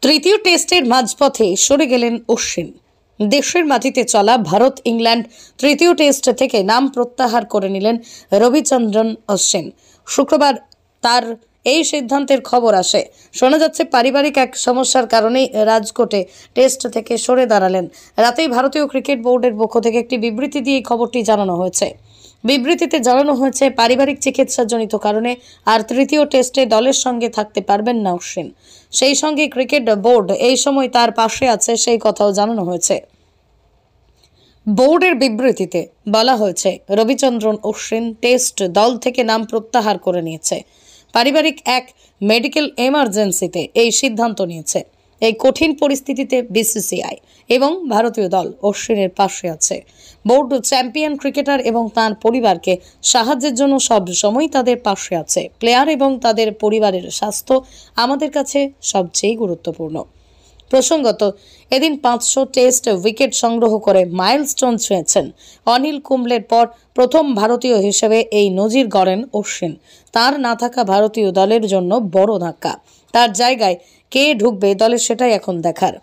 তৃতীয় টেস্টের মাঝপথে সরে গেলেন অশ্বিন। দেশের মাটিতে চলা ভারত ইংল্যান্ড তৃতীয় টেস্ট থেকে নাম প্রত্যাহার করে নিলেন রবিচন্দ্রন অশ্বিন। শুক্রবার তার এই সিদ্ধান্তের খবর আসে। শোনা যাচ্ছে পারিবারিক এক সমস্যার কারণেই রাজকোটে টেস্ট থেকে সরে দাঁড়ালেন। রাতেই ভারতীয় ক্রিকেট বোর্ডের পক্ষ থেকে একটি বিবৃতি দিয়ে খবরটি জানানো হয়েছে। বিবৃতিতে জানানো হয়েছে পারিবারিক চিকিৎসাজনিত কারণে আর তৃতীয় টেস্টে দলের সঙ্গে থাকতে পারবেন না অশ্বিন। সেই সঙ্গে ক্রিকেট বোর্ড এই সময় তার পাশে আছে সেই কথাও জানানো হয়েছে। বোর্ডের বিবৃতিতে বলা হয়েছে রবিচন্দ্রন অশ্বিন টেস্ট দল থেকে নাম প্রত্যাহার করে নিয়েছে। পারিবারিক এক মেডিকেল এমার্জেন্সিতে এই সিদ্ধান্ত নিয়েছে। এই কঠিন পরিস্থিতিতে বিসিসিআই এবং ভারতীয় দল অশ্বিনের পাশে আছে। বোর্ড চ্যাম্পিয়ন ক্রিকেটার এবং তার পরিবারকে সাহায্যের জন্য সব সময় তাদের পাশে আছে। প্লেয়ার এবং তাদের পরিবারের স্বাস্থ্য আমাদের কাছে সবচেয়ে গুরুত্বপূর্ণ। প্রসঙ্গত, এদিন 500 টেস্ট উইকেট সংগ্রহ করে মাইলস্টোন ছুঁয়েছেন। অনিল কুম্বলের পর প্রথম ভারতীয় হিসেবে এই নজির গড়েন অশ্বিন। তার না থাকা ভারতীয় দলের জন্য বড় ধাক্কা। তার জায়গায় কে ঢুকবে দলে সেটাই এখন দেখার।